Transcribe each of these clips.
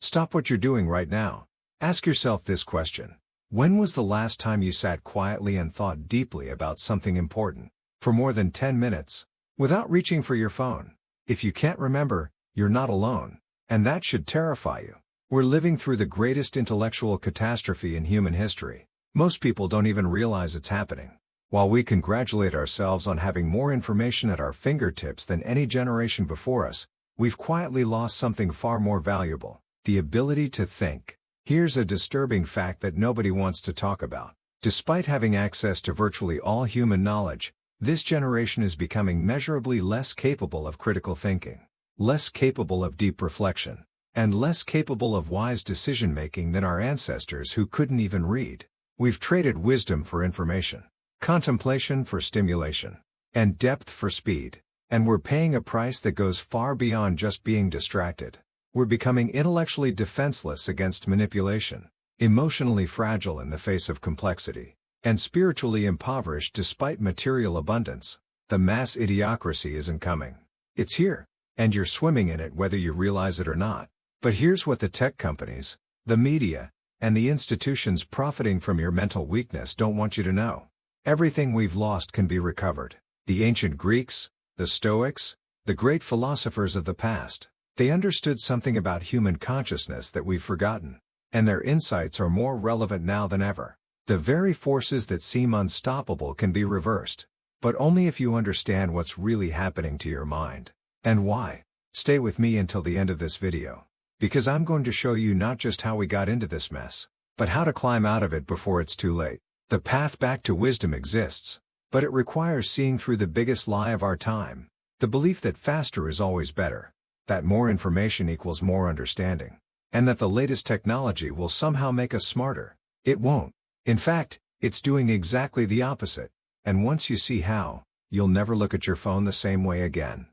Stop what you're doing right now. Ask yourself this question. When was the last time you sat quietly and thought deeply about something important, for more than 10 minutes, without reaching for your phone? If you can't remember, you're not alone, and that should terrify you. We're living through the greatest intellectual catastrophe in human history. Most people don't even realize it's happening. While we congratulate ourselves on having more information at our fingertips than any generation before us, we've quietly lost something far more valuable: the ability to think. Here's a disturbing fact that nobody wants to talk about. Despite having access to virtually all human knowledge, this generation is becoming measurably less capable of critical thinking, less capable of deep reflection, and less capable of wise decision-making than our ancestors who couldn't even read. We've traded wisdom for information, contemplation for stimulation, and depth for speed, and we're paying a price that goes far beyond just being distracted. We're becoming intellectually defenseless against manipulation, emotionally fragile in the face of complexity, and spiritually impoverished despite material abundance. The mass idiocracy isn't coming. It's here, and you're swimming in it whether you realize it or not. But here's what the tech companies, the media, and the institutions profiting from your mental weakness don't want you to know. Everything we've lost can be recovered. The ancient Greeks, the Stoics, the great philosophers of the past, they understood something about human consciousness that we've forgotten, and their insights are more relevant now than ever. The very forces that seem unstoppable can be reversed, but only if you understand what's really happening to your mind, and why. Stay with me until the end of this video, because I'm going to show you not just how we got into this mess, but how to climb out of it before it's too late. The path back to wisdom exists, but it requires seeing through the biggest lie of our time, the belief that faster is always better, that more information equals more understanding, and that the latest technology will somehow make us smarter. It won't. In fact, it's doing exactly the opposite, and once you see how, you'll never look at your phone the same way again.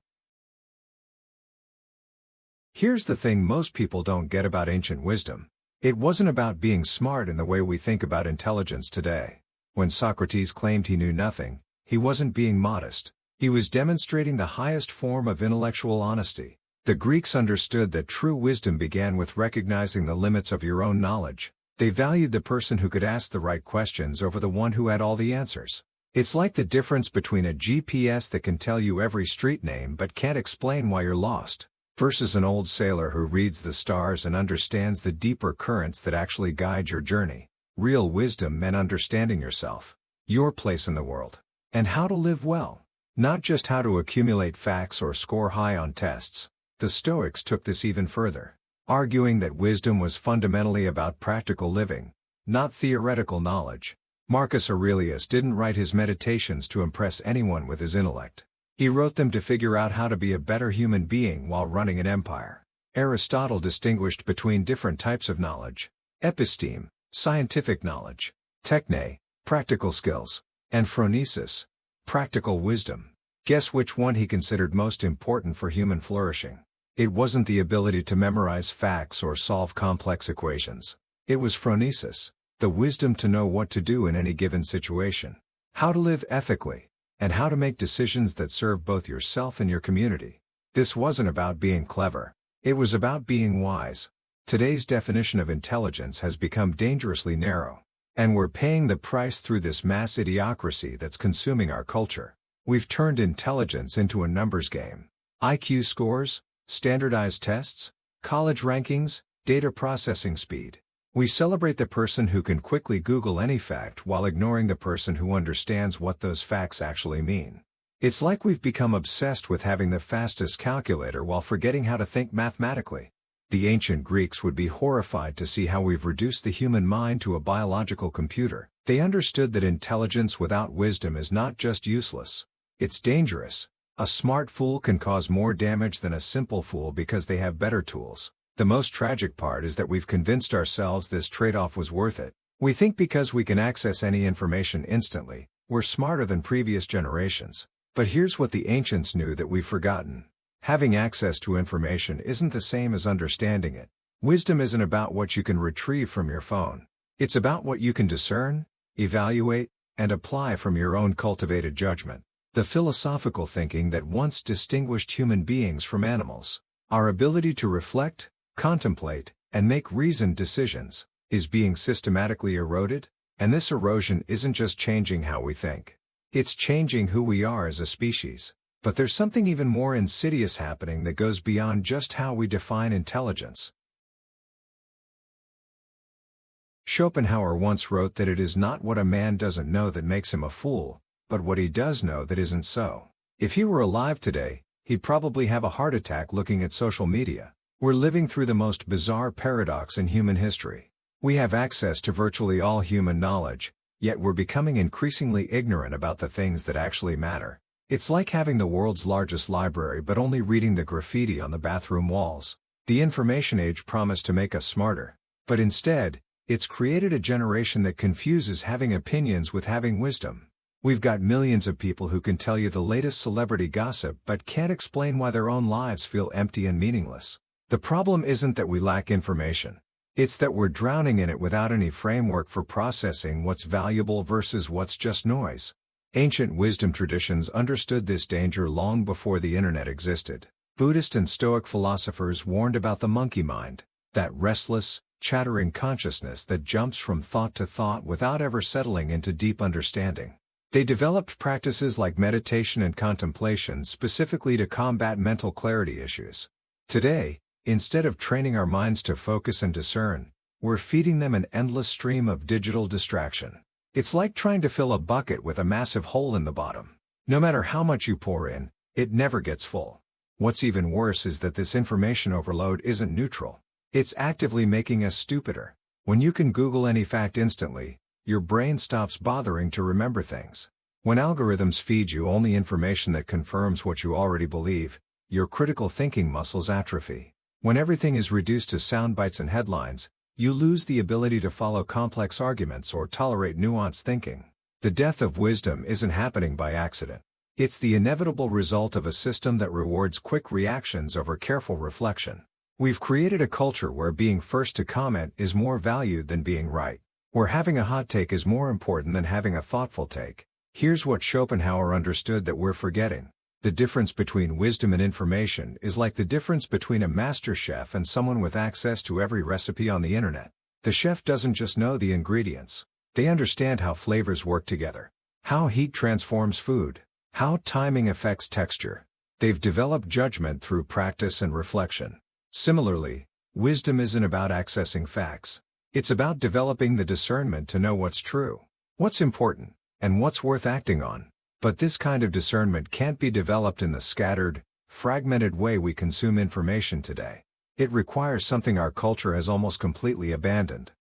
Here's the thing most people don't get about ancient wisdom. It wasn't about being smart in the way we think about intelligence today. When Socrates claimed he knew nothing, he wasn't being modest. He was demonstrating the highest form of intellectual honesty. The Greeks understood that true wisdom began with recognizing the limits of your own knowledge. They valued the person who could ask the right questions over the one who had all the answers. It's like the difference between a GPS that can tell you every street name but can't explain why you're lost, versus an old sailor who reads the stars and understands the deeper currents that actually guide your journey. Real wisdom meant understanding yourself, your place in the world, and how to live well, not just how to accumulate facts or score high on tests. The Stoics took this even further, arguing that wisdom was fundamentally about practical living, not theoretical knowledge. Marcus Aurelius didn't write his Meditations to impress anyone with his intellect. He wrote them to figure out how to be a better human being while running an empire. Aristotle distinguished between different types of knowledge: episteme, scientific knowledge; techne, practical skills; and phronesis, practical wisdom. Guess which one he considered most important for human flourishing? It wasn't the ability to memorize facts or solve complex equations. It was phronesis, the wisdom to know what to do in any given situation, how to live ethically, and how to make decisions that serve both yourself and your community. This wasn't about being clever. It was about being wise. Today's definition of intelligence has become dangerously narrow, and we're paying the price through this mass idiocracy that's consuming our culture. We've turned intelligence into a numbers game. IQ scores, standardized tests, college rankings, data processing speed. We celebrate the person who can quickly Google any fact while ignoring the person who understands what those facts actually mean. It's like we've become obsessed with having the fastest calculator while forgetting how to think mathematically. The ancient Greeks would be horrified to see how we've reduced the human mind to a biological computer. They understood that intelligence without wisdom is not just useless, it's dangerous. A smart fool can cause more damage than a simple fool because they have better tools. The most tragic part is that we've convinced ourselves this trade-off was worth it. We think because we can access any information instantly, we're smarter than previous generations. But here's what the ancients knew that we've forgotten. Having access to information isn't the same as understanding it. Wisdom isn't about what you can retrieve from your phone. It's about what you can discern, evaluate, and apply from your own cultivated judgment. The philosophical thinking that once distinguished human beings from animals. Our ability to reflect, contemplate, and make reasoned decisions, is being systematically eroded, and this erosion isn't just changing how we think. It's changing who we are as a species. But there's something even more insidious happening that goes beyond just how we define intelligence. Schopenhauer once wrote that it is not what a man doesn't know that makes him a fool, but what he does know that isn't so. If he were alive today, he'd probably have a heart attack looking at social media. We're living through the most bizarre paradox in human history. We have access to virtually all human knowledge, yet we're becoming increasingly ignorant about the things that actually matter. It's like having the world's largest library but only reading the graffiti on the bathroom walls. The information age promised to make us smarter, but instead, it's created a generation that confuses having opinions with having wisdom. We've got millions of people who can tell you the latest celebrity gossip but can't explain why their own lives feel empty and meaningless. The problem isn't that we lack information. It's that we're drowning in it without any framework for processing what's valuable versus what's just noise. Ancient wisdom traditions understood this danger long before the internet existed. Buddhist and Stoic philosophers warned about the monkey mind, that restless, chattering consciousness that jumps from thought to thought without ever settling into deep understanding. They developed practices like meditation and contemplation specifically to combat mental clarity issues. Today, instead of training our minds to focus and discern, we're feeding them an endless stream of digital distraction. It's like trying to fill a bucket with a massive hole in the bottom. No matter how much you pour in, it never gets full. What's even worse is that this information overload isn't neutral. It's actively making us stupider. When you can Google any fact instantly, your brain stops bothering to remember things. When algorithms feed you only information that confirms what you already believe, your critical thinking muscles atrophy. When everything is reduced to sound bites and headlines, you lose the ability to follow complex arguments or tolerate nuanced thinking. The death of wisdom isn't happening by accident. It's the inevitable result of a system that rewards quick reactions over careful reflection. We've created a culture where being first to comment is more valued than being right, where having a hot take is more important than having a thoughtful take. Here's what Schopenhauer understood that we're forgetting. The difference between wisdom and information is like the difference between a master chef and someone with access to every recipe on the internet. The chef doesn't just know the ingredients. They understand how flavors work together, how heat transforms food, how timing affects texture. They've developed judgment through practice and reflection. Similarly, wisdom isn't about accessing facts. It's about developing the discernment to know what's true, what's important, and what's worth acting on. But this kind of discernment can't be developed in the scattered, fragmented way we consume information today. It requires something our culture has almost completely abandoned.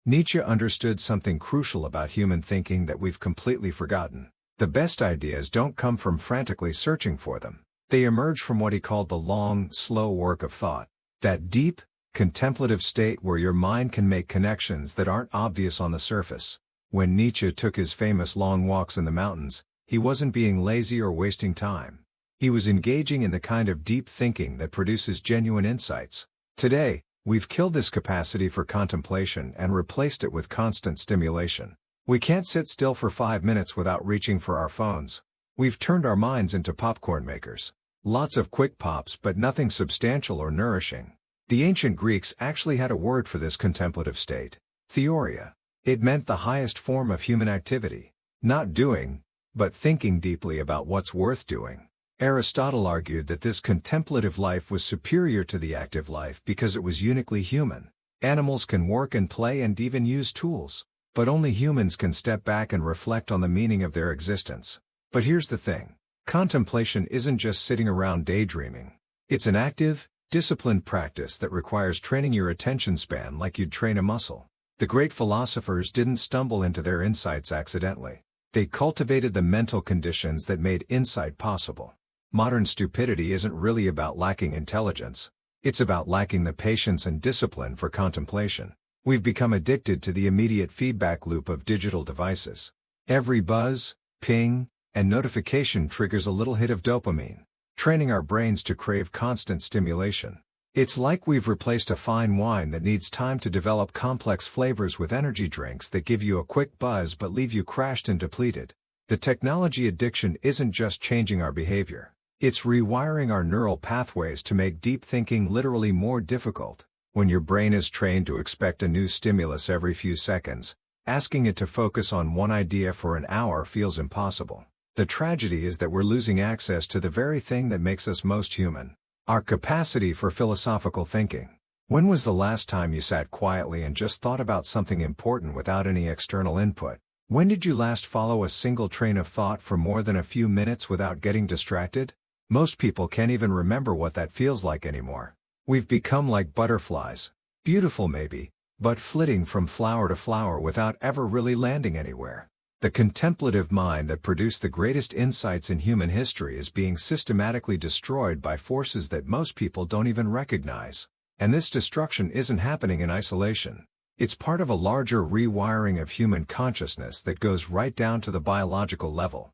Nietzsche understood something crucial about human thinking that we've completely forgotten. The best ideas don't come from frantically searching for them. They emerge from what he called the long, slow work of thought. That deep, contemplative state where your mind can make connections that aren't obvious on the surface. When Nietzsche took his famous long walks in the mountains, he wasn't being lazy or wasting time. He was engaging in the kind of deep thinking that produces genuine insights. Today, we've killed this capacity for contemplation and replaced it with constant stimulation. We can't sit still for 5 minutes without reaching for our phones. We've turned our minds into popcorn makers. Lots of quick pops but nothing substantial or nourishing. The ancient Greeks actually had a word for this contemplative state: theoria. It meant the highest form of human activity. Not doing, but thinking deeply about what's worth doing. Aristotle argued that this contemplative life was superior to the active life because it was uniquely human. Animals can work and play and even use tools, but only humans can step back and reflect on the meaning of their existence. But here's the thing. Contemplation isn't just sitting around daydreaming. It's an active, disciplined practice that requires training your attention span like you'd train a muscle. The great philosophers didn't stumble into their insights accidentally. They cultivated the mental conditions that made insight possible. Modern stupidity isn't really about lacking intelligence. It's about lacking the patience and discipline for contemplation. We've become addicted to the immediate feedback loop of digital devices. Every buzz, ping, and notification triggers a little hit of dopamine, training our brains to crave constant stimulation. It's like we've replaced a fine wine that needs time to develop complex flavors with energy drinks that give you a quick buzz but leave you crashed and depleted. The technology addiction isn't just changing our behavior. It's rewiring our neural pathways to make deep thinking literally more difficult. When your brain is trained to expect a new stimulus every few seconds, asking it to focus on one idea for an hour feels impossible. The tragedy is that we're losing access to the very thing that makes us most human: our capacity for philosophical thinking. When was the last time you sat quietly and just thought about something important without any external input? When did you last follow a single train of thought for more than a few minutes without getting distracted? Most people can't even remember what that feels like anymore. We've become like butterflies. Beautiful maybe, but flitting from flower to flower without ever really landing anywhere. The contemplative mind that produced the greatest insights in human history is being systematically destroyed by forces that most people don't even recognize. And this destruction isn't happening in isolation. It's part of a larger rewiring of human consciousness that goes right down to the biological level.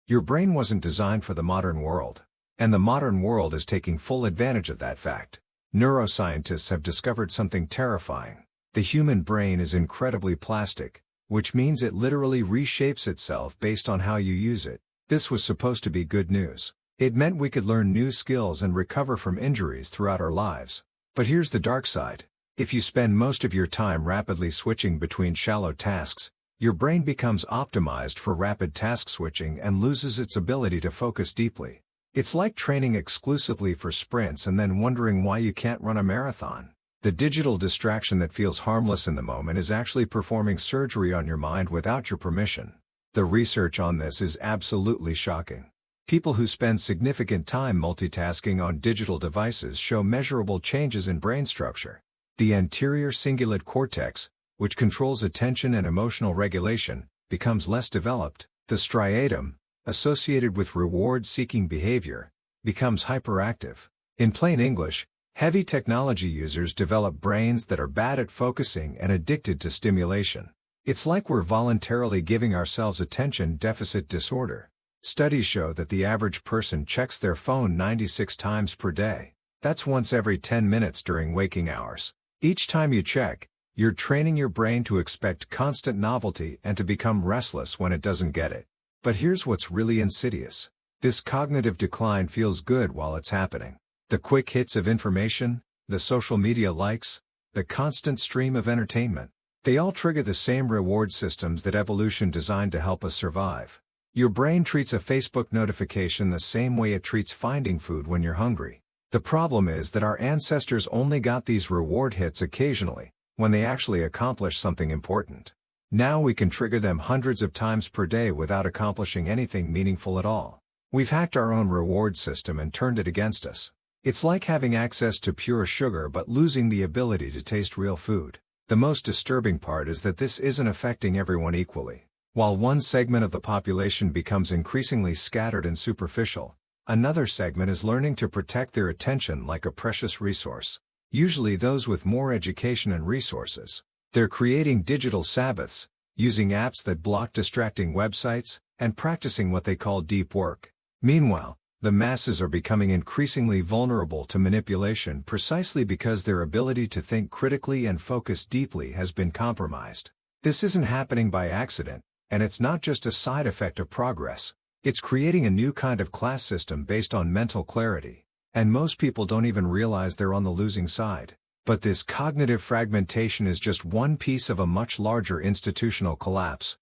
Your brain wasn't designed for the modern world. And the modern world is taking full advantage of that fact. Neuroscientists have discovered something terrifying. The human brain is incredibly plastic, which means it literally reshapes itself based on how you use it. This was supposed to be good news. It meant we could learn new skills and recover from injuries throughout our lives. But here's the dark side. If you spend most of your time rapidly switching between shallow tasks, your brain becomes optimized for rapid task switching and loses its ability to focus deeply. It's like training exclusively for sprints and then wondering why you can't run a marathon. The digital distraction that feels harmless in the moment is actually performing surgery on your mind without your permission. The research on this is absolutely shocking. People who spend significant time multitasking on digital devices show measurable changes in brain structure. The anterior cingulate cortex, which controls attention and emotional regulation, becomes less developed. The striatum, associated with reward-seeking behavior, becomes hyperactive. In plain English, heavy technology users develop brains that are bad at focusing and addicted to stimulation. It's like we're voluntarily giving ourselves attention deficit disorder. Studies show that the average person checks their phone 96 times per day. That's once every 10 minutes during waking hours. Each time you check, you're training your brain to expect constant novelty and to become restless when it doesn't get it. But here's what's really insidious. This cognitive decline feels good while it's happening. The quick hits of information, the social media likes, the constant stream of entertainment, they all trigger the same reward systems that evolution designed to help us survive. Your brain treats a Facebook notification the same way it treats finding food when you're hungry. The problem is that our ancestors only got these reward hits occasionally, when they actually accomplished something important. Now we can trigger them hundreds of times per day without accomplishing anything meaningful at all. We've hacked our own reward system and turned it against us. It's like having access to pure sugar but losing the ability to taste real food. The most disturbing part is that this isn't affecting everyone equally. While one segment of the population becomes increasingly scattered and superficial, another segment is learning to protect their attention like a precious resource. Usually those with more education and resources. They're creating digital Sabbaths, using apps that block distracting websites, and practicing what they call deep work. Meanwhile, the masses are becoming increasingly vulnerable to manipulation precisely because their ability to think critically and focus deeply has been compromised. This isn't happening by accident, and it's not just a side effect of progress. It's creating a new kind of class system based on mental clarity. And most people don't even realize they're on the losing side. But this cognitive fragmentation is just one piece of a much larger institutional collapse.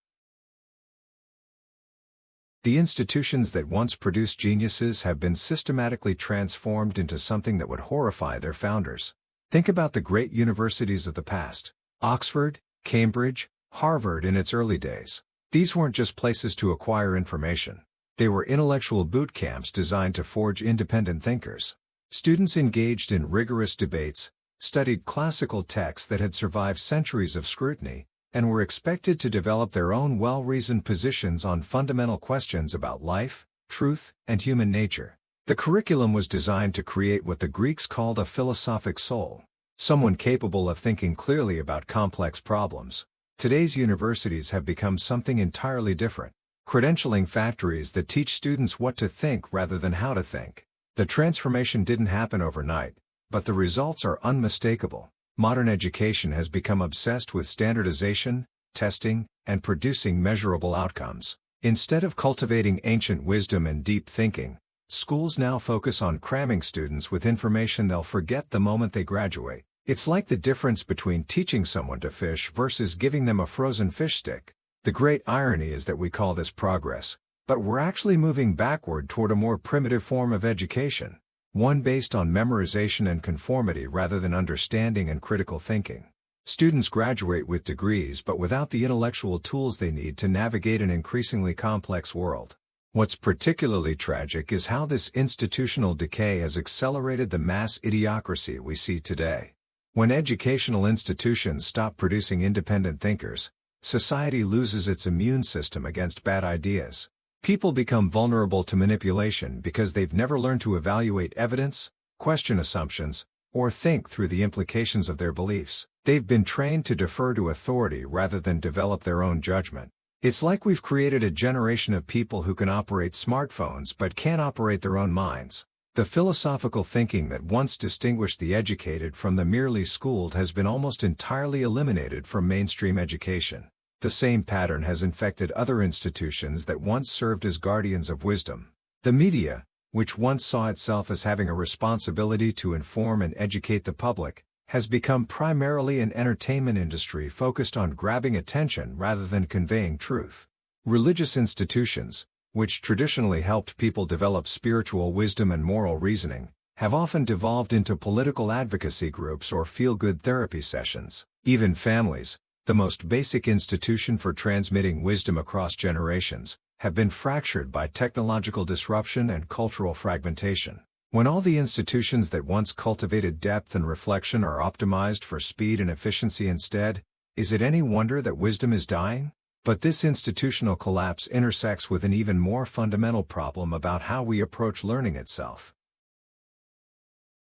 The institutions that once produced geniuses have been systematically transformed into something that would horrify their founders. Think about the great universities of the past. Oxford, Cambridge, Harvard in its early days. These weren't just places to acquire information. They were intellectual boot camps designed to forge independent thinkers. Students engaged in rigorous debates, studied classical texts that had survived centuries of scrutiny, and were expected to develop their own well-reasoned positions on fundamental questions about life, truth, and human nature. The curriculum was designed to create what the Greeks called a philosophic soul, someone capable of thinking clearly about complex problems. Today's universities have become something entirely different. Credentialing factories that teach students what to think rather than how to think. The transformation didn't happen overnight, but the results are unmistakable. Modern education has become obsessed with standardization, testing, and producing measurable outcomes. Instead of cultivating ancient wisdom and deep thinking, schools now focus on cramming students with information they'll forget the moment they graduate. It's like the difference between teaching someone to fish versus giving them a frozen fish stick. The great irony is that we call this progress, but we're actually moving backward toward a more primitive form of education, one based on memorization and conformity rather than understanding and critical thinking. Students graduate with degrees but without the intellectual tools they need to navigate an increasingly complex world. What's particularly tragic is how this institutional decay has accelerated the mass idiocracy we see today. When educational institutions stop producing independent thinkers, society loses its immune system against bad ideas. People become vulnerable to manipulation because they've never learned to evaluate evidence, question assumptions, or think through the implications of their beliefs. They've been trained to defer to authority rather than develop their own judgment. It's like we've created a generation of people who can operate smartphones but can't operate their own minds. The philosophical thinking that once distinguished the educated from the merely schooled has been almost entirely eliminated from mainstream education. The same pattern has infected other institutions that once served as guardians of wisdom. The media, which once saw itself as having a responsibility to inform and educate the public, has become primarily an entertainment industry focused on grabbing attention rather than conveying truth. Religious institutions, which traditionally helped people develop spiritual wisdom and moral reasoning, have often devolved into political advocacy groups or feel-good therapy sessions. Even families, the most basic institution for transmitting wisdom across generations, have been fractured by technological disruption and cultural fragmentation. When all the institutions that once cultivated depth and reflection are optimized for speed and efficiency instead, is it any wonder that wisdom is dying? But this institutional collapse intersects with an even more fundamental problem about how we approach learning itself.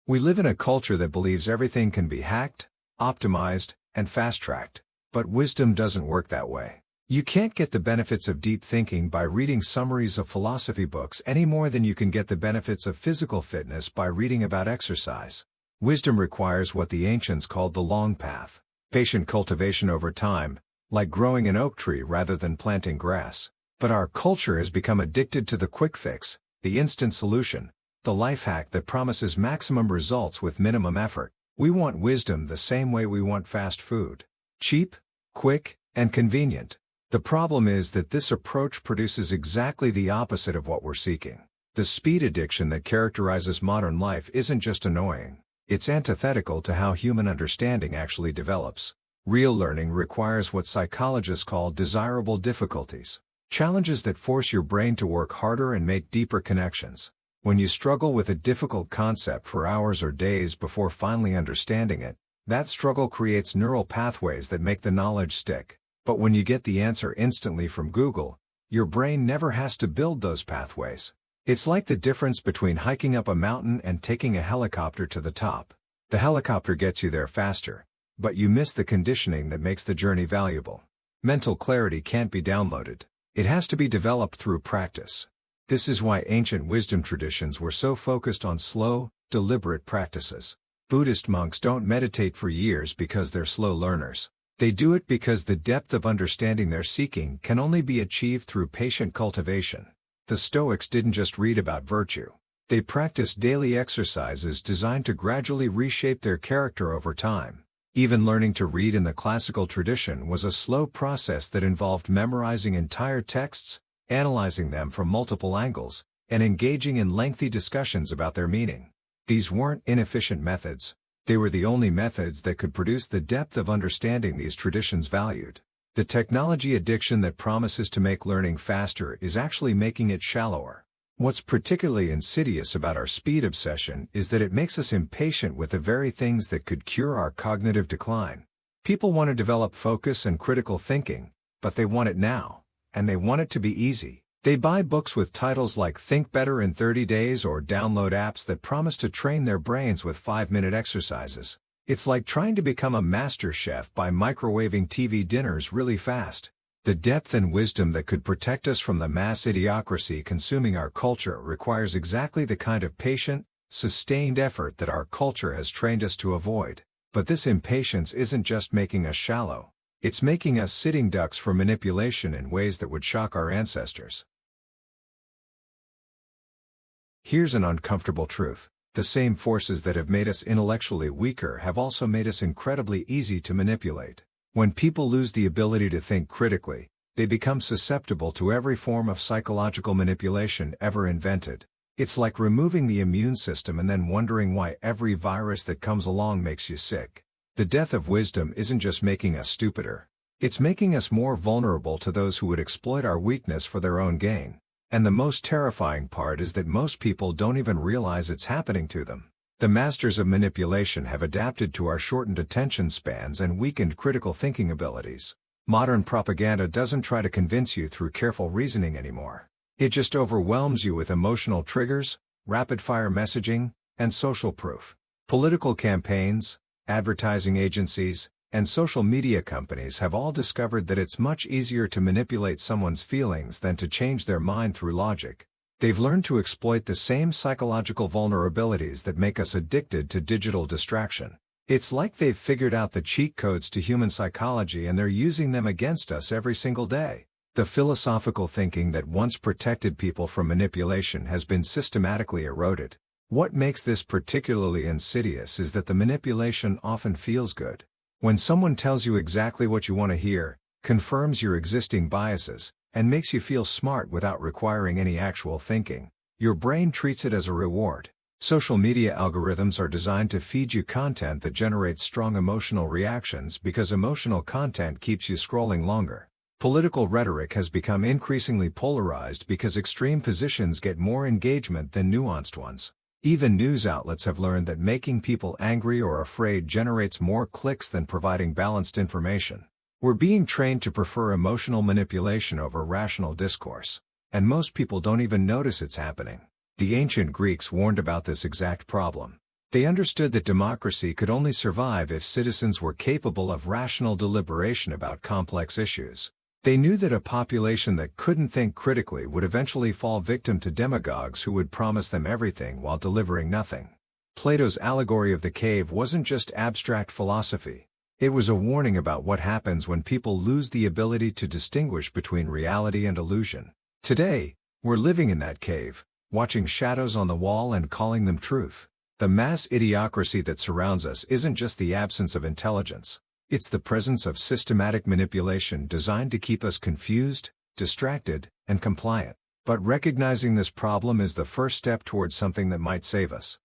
We live in a culture that believes everything can be hacked, optimized, and fast-tracked. But wisdom doesn't work that way. You can't get the benefits of deep thinking by reading summaries of philosophy books any more than you can get the benefits of physical fitness by reading about exercise. Wisdom requires what the ancients called the long path, patient cultivation over time, like growing an oak tree rather than planting grass. But our culture has become addicted to the quick fix, the instant solution, the life hack that promises maximum results with minimum effort. We want wisdom the same way we want fast food. Cheap, quick, and convenient. The problem is that this approach produces exactly the opposite of what we're seeking. The speed addiction that characterizes modern life isn't just annoying. It's antithetical to how human understanding actually develops. Real learning requires what psychologists call desirable difficulties. Challenges that force your brain to work harder and make deeper connections. When you struggle with a difficult concept for hours or days before finally understanding it, that struggle creates neural pathways that make the knowledge stick. But when you get the answer instantly from Google, your brain never has to build those pathways. It's like the difference between hiking up a mountain and taking a helicopter to the top. The helicopter gets you there faster, but you miss the conditioning that makes the journey valuable. Mental clarity can't be downloaded. It has to be developed through practice. This is why ancient wisdom traditions were so focused on slow, deliberate practices. Buddhist monks don't meditate for years because they're slow learners. They do it because the depth of understanding they're seeking can only be achieved through patient cultivation. The Stoics didn't just read about virtue. They practiced daily exercises designed to gradually reshape their character over time. Even learning to read in the classical tradition was a slow process that involved memorizing entire texts, analyzing them from multiple angles, and engaging in lengthy discussions about their meaning. These weren't inefficient methods. They were the only methods that could produce the depth of understanding these traditions valued. The technology addiction that promises to make learning faster is actually making it shallower. What's particularly insidious about our speed obsession is that it makes us impatient with the very things that could cure our cognitive decline. People want to develop focus and critical thinking, but they want it now, and they want it to be easy. They buy books with titles like Think Better in 30 Days or download apps that promise to train their brains with 5-minute exercises. It's like trying to become a master chef by microwaving TV dinners really fast. The depth and wisdom that could protect us from the mass idiocracy consuming our culture requires exactly the kind of patient, sustained effort that our culture has trained us to avoid. But this impatience isn't just making us shallow. It's making us sitting ducks for manipulation in ways that would shock our ancestors. Here's an uncomfortable truth. The same forces that have made us intellectually weaker have also made us incredibly easy to manipulate. When people lose the ability to think critically, they become susceptible to every form of psychological manipulation ever invented. It's like removing the immune system and then wondering why every virus that comes along makes you sick. The death of wisdom isn't just making us stupider. It's making us more vulnerable to those who would exploit our weakness for their own gain. And the most terrifying part is that most people don't even realize it's happening to them. The masters of manipulation have adapted to our shortened attention spans and weakened critical thinking abilities. Modern propaganda doesn't try to convince you through careful reasoning anymore. It just overwhelms you with emotional triggers, rapid-fire messaging, and social proof. Political campaigns, advertising agencies, and social media companies have all discovered that it's much easier to manipulate someone's feelings than to change their mind through logic. They've learned to exploit the same psychological vulnerabilities that make us addicted to digital distraction. It's like they've figured out the cheat codes to human psychology and they're using them against us every single day. The philosophical thinking that once protected people from manipulation has been systematically eroded. What makes this particularly insidious is that the manipulation often feels good. When someone tells you exactly what you want to hear, confirms your existing biases, and makes you feel smart without requiring any actual thinking, your brain treats it as a reward. Social media algorithms are designed to feed you content that generates strong emotional reactions because emotional content keeps you scrolling longer. Political rhetoric has become increasingly polarized because extreme positions get more engagement than nuanced ones. Even news outlets have learned that making people angry or afraid generates more clicks than providing balanced information. We're being trained to prefer emotional manipulation over rational discourse. And most people don't even notice it's happening. The ancient Greeks warned about this exact problem. They understood that democracy could only survive if citizens were capable of rational deliberation about complex issues. They knew that a population that couldn't think critically would eventually fall victim to demagogues who would promise them everything while delivering nothing. Plato's allegory of the cave wasn't just abstract philosophy. It was a warning about what happens when people lose the ability to distinguish between reality and illusion. Today, we're living in that cave, watching shadows on the wall and calling them truth. The mass idiocracy that surrounds us isn't just the absence of intelligence. It's the presence of systematic manipulation designed to keep us confused, distracted, and compliant. But recognizing this problem is the first step towards something that might save us.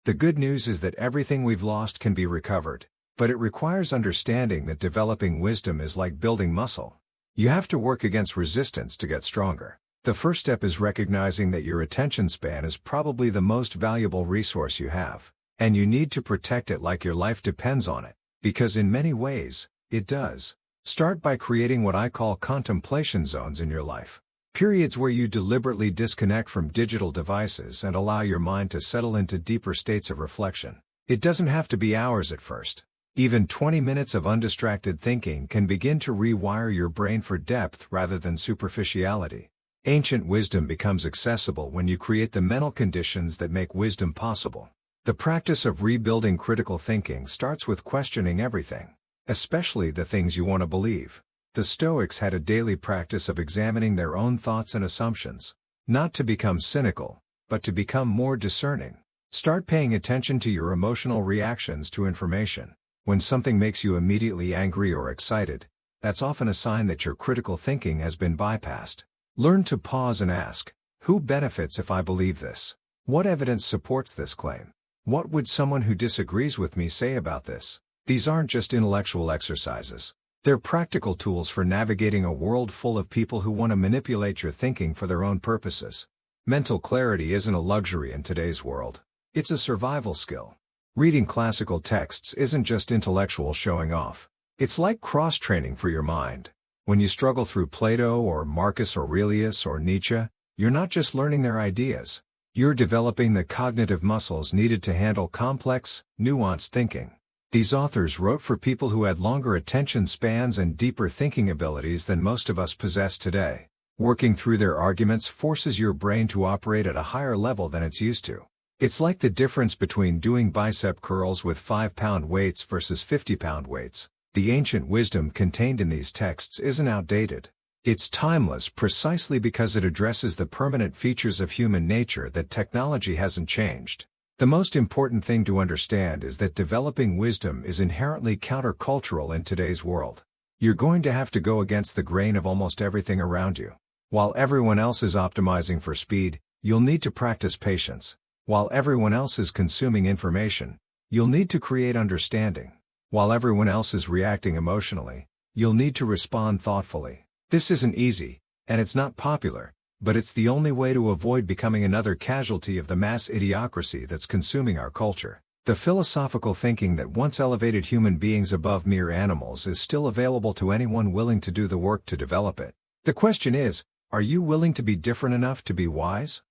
The good news is that everything we've lost can be recovered, but it requires understanding that developing wisdom is like building muscle. You have to work against resistance to get stronger. The first step is recognizing that your attention span is probably the most valuable resource you have, and you need to protect it like your life depends on it, because in many ways, it does. Start by creating what I call contemplation zones in your life. Periods where you deliberately disconnect from digital devices and allow your mind to settle into deeper states of reflection. It doesn't have to be hours at first. Even 20 minutes of undistracted thinking can begin to rewire your brain for depth rather than superficiality. Ancient wisdom becomes accessible when you create the mental conditions that make wisdom possible. The practice of rebuilding critical thinking starts with questioning everything, especially the things you want to believe. The Stoics had a daily practice of examining their own thoughts and assumptions, not to become cynical, but to become more discerning. Start paying attention to your emotional reactions to information. When something makes you immediately angry or excited, that's often a sign that your critical thinking has been bypassed. Learn to pause and ask, who benefits if I believe this? What evidence supports this claim? What would someone who disagrees with me say about this? These aren't just intellectual exercises. They're practical tools for navigating a world full of people who want to manipulate your thinking for their own purposes. Mental clarity isn't a luxury in today's world. It's a survival skill. Reading classical texts isn't just intellectual showing off. It's like cross-training for your mind. When you struggle through Plato or Marcus Aurelius or Nietzsche, you're not just learning their ideas. You're developing the cognitive muscles needed to handle complex, nuanced thinking. These authors wrote for people who had longer attention spans and deeper thinking abilities than most of us possess today. Working through their arguments forces your brain to operate at a higher level than it's used to. It's like the difference between doing bicep curls with 5-pound weights versus 50-pound weights. The ancient wisdom contained in these texts isn't outdated. It's timeless precisely because it addresses the permanent features of human nature that technology hasn't changed. The most important thing to understand is that developing wisdom is inherently countercultural in today's world. You're going to have to go against the grain of almost everything around you. While everyone else is optimizing for speed, you'll need to practice patience. While everyone else is consuming information, you'll need to create understanding. While everyone else is reacting emotionally, you'll need to respond thoughtfully. This isn't easy, and it's not popular, but it's the only way to avoid becoming another casualty of the mass idiocracy that's consuming our culture. The philosophical thinking that once elevated human beings above mere animals is still available to anyone willing to do the work to develop it. The question is, are you willing to be different enough to be wise?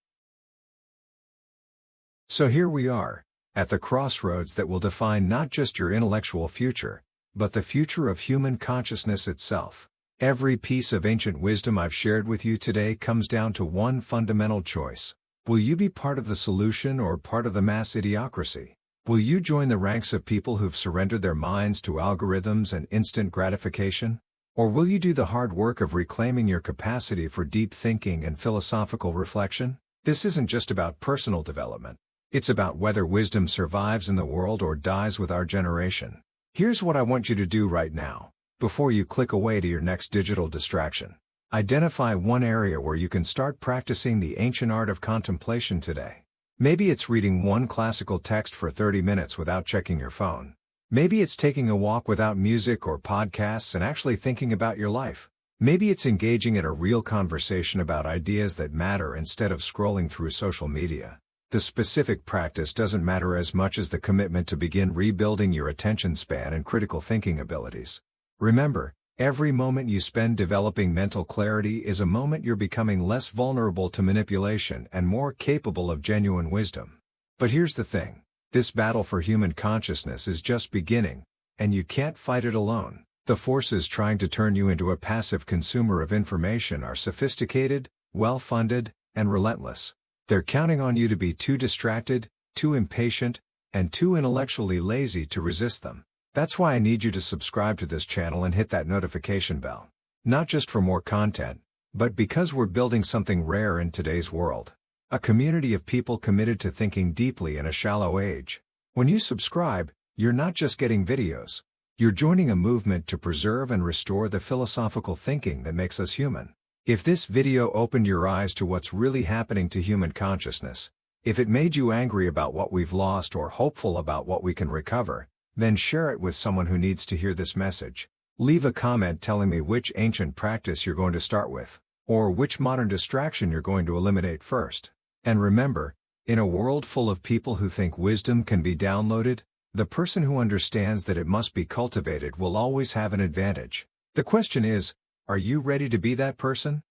So here we are, at the crossroads that will define not just your intellectual future, but the future of human consciousness itself. Every piece of ancient wisdom I've shared with you today comes down to one fundamental choice. Will you be part of the solution or part of the mass idiocracy? Will you join the ranks of people who've surrendered their minds to algorithms and instant gratification? Or will you do the hard work of reclaiming your capacity for deep thinking and philosophical reflection? This isn't just about personal development. It's about whether wisdom survives in the world or dies with our generation. Here's what I want you to do right now, before you click away to your next digital distraction. Identify one area where you can start practicing the ancient art of contemplation today. Maybe it's reading one classical text for 30 minutes without checking your phone. Maybe it's taking a walk without music or podcasts and actually thinking about your life. Maybe it's engaging in a real conversation about ideas that matter instead of scrolling through social media. The specific practice doesn't matter as much as the commitment to begin rebuilding your attention span and critical thinking abilities. Remember, every moment you spend developing mental clarity is a moment you're becoming less vulnerable to manipulation and more capable of genuine wisdom. But here's the thing. This battle for human consciousness is just beginning, and you can't fight it alone. The forces trying to turn you into a passive consumer of information are sophisticated, well-funded, and relentless. They're counting on you to be too distracted, too impatient, and too intellectually lazy to resist them. That's why I need you to subscribe to this channel and hit that notification bell. Not just for more content, but because we're building something rare in today's world. A community of people committed to thinking deeply in a shallow age. When you subscribe, you're not just getting videos. You're joining a movement to preserve and restore the philosophical thinking that makes us human. If this video opened your eyes to what's really happening to human consciousness, if it made you angry about what we've lost or hopeful about what we can recover, then share it with someone who needs to hear this message. Leave a comment telling me which ancient practice you're going to start with, or which modern distraction you're going to eliminate first. And remember, in a world full of people who think wisdom can be downloaded, the person who understands that it must be cultivated will always have an advantage. The question is, are you ready to be that person?